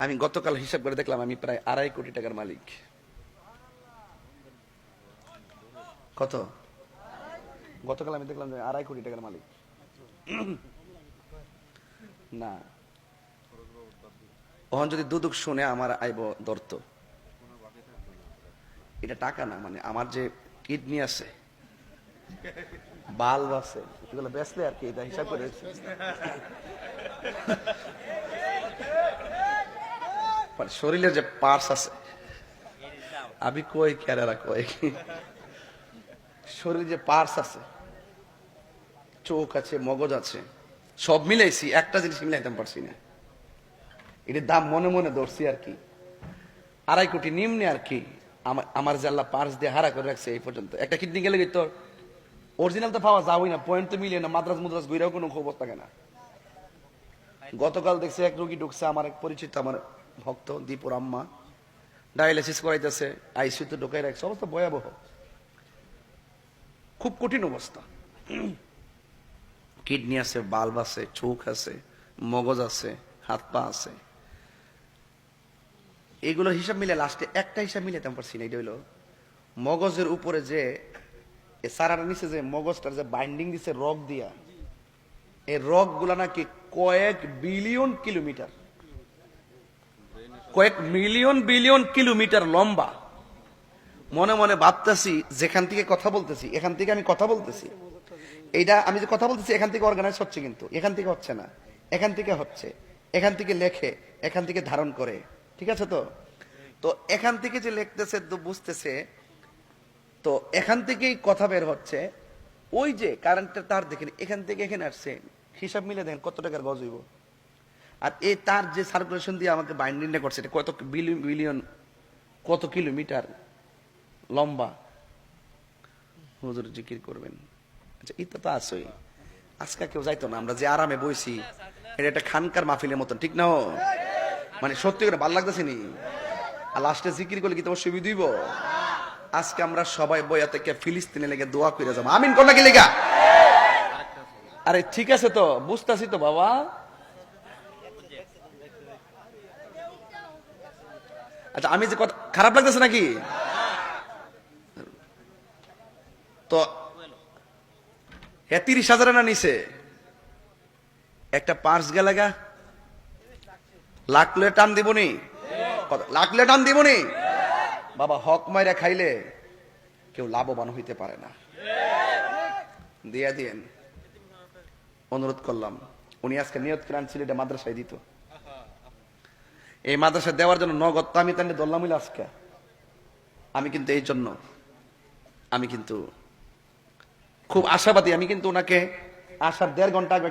আমি গতকাল হিসাব করে দেখলাম আমি প্রায় 2.5 কোটি টাকার মালিক। কত? গতকাল আমি দেখলাম যে 2.5 কোটি টাকার মালিক। না, ওখান যদি দুদুক শুনে আমার আইব দর্ত। এটা টাকা না, মানে আমার যে কিডনি আছে, বাল্ব আছে, এগুলো বেচলে আর কি, এটা হিসাব করে শরীরের যে পার্টস আছে, আমি কই কেরারা কই, শরীরে যে পার্টস আছে, চোখ আছে, মগজ আছে, সব মিলাইছি, একটা জিনিস মিলাইতে পারছি না। এটার দাম মনে মনে ধরছি আর কি, 2.5 কোটি নিম্নে আর কি। আমার যে আল্লাহ পার্স দিয়ে হারা করে রাখছে এই পর্যন্ত। একটা কিডনি গেলে তো অরিজিনাল তো পাওয়া যাবেই না, পয়েন্ট তো মিলিয়ে না, মাদ্রাজ মুদ্রাজ ঘুরেও কোনো খবর থাকে না। গতকাল দেখছি এক রোগী ঢুকছে, আমার এক পরিচিত, আমার ভক্ত দীপুর আম্মা, ডায়ালিসিস করাইতেছে, আইসিইউতে ঢুকাই রাখছে, অবস্থা ভয়াবহ, খুব কঠিন অবস্থা। কিডনি আছে, বাল্ব আছে, চোখ আছে, মগজ আছে, হাত পা আছে, এগুলো হিসাব মিলে লাস্টে একটা হিসাব মিলে তেমন পারছি না। এটা হইলো মগজের উপরে যে সারাটা নিচে যে মগজটার যে বাইন্ডিং দিছে রক দিয়া, এই রক গুলা নাকি কয়েক বিলিয়ন কিলোমিটার, কয়েক মিলিয়ন বিলিয়ন কিলোমিটার লম্বা। মনে মনে ভাবতেছি, যেখান থেকে কথা বলতেছি, এখান থেকে আমি কথা বলতেছি, এইটা আমি যে কথা বলতেছি এখান থেকে অর্গানাইজ হচ্ছে, কিন্তু এখান থেকে হচ্ছে না, এখান থেকে হচ্ছে, এখান থেকে লেখে, এখান থেকে ধারণ করে, ঠিক আছে তো? তো এখান থেকে যে লিখতেছে বুঝতেছে, তো এখান থেকেই কথা বের হচ্ছে। ওই যে কারেন্টের তার দেখেন, এখান থেকে এখানে আসছে, হিসাব মিলে দেখেন কত টাকার গজ হইব। আর এই তার যে সার্কুলেশন দিয়ে আমাকে বাইন্ডিংটা করছে, এটা কত বিলিয়ন বিলিয়ন, কত কিলোমিটার লম্বা। হুজুর জিকির করবেন, আচ্ছা এটা তো আসই, আজকে কেউ যাইতো না, আমরা যে আরামে বইছি, এটা একটা খানকার মাহফিলের মতন, ঠিক না? মানে সত্যি করে ভালো লাগতেছে নি? আর লাস্টে জিকির করলে কি তোমার সুবিধা দিব? আজকে আমরা সবাই বইয়া থেকে ফিলিস্তিনে লেগে দোয়া করে যাবো, আমিন কোন নাকি লেগা? আরে ঠিক আছে তো, বুঝতেছি তো বাবা। আচ্ছা আমি যে কথা খারাপ লাগতেছে নাকি? তো 30,000 না নিছে একটা পার্স গেলাগা, লাখ লয়ে টান দিবনি, লাখ লয়ে টান দিবনি বাবা। হক মাইরা খাইলে কেউ লাভবান হইতে পারে না। দিয়া দিয়েন, অনুরোধ করলাম। উনি আজকে নিয়ত করে আনছিল এটা মাদ্রাসায় দিত, এই মাদ্রাসায় দেওয়ার জন্য নগদ তো আমি তাহলে ধরলাম আজকে। আমি কিন্তু এই জন্য আমি কিন্তু খুব আশাবাদী, আমি কিন্তু ওনাকে আসার 1.5 ঘন্টা আগে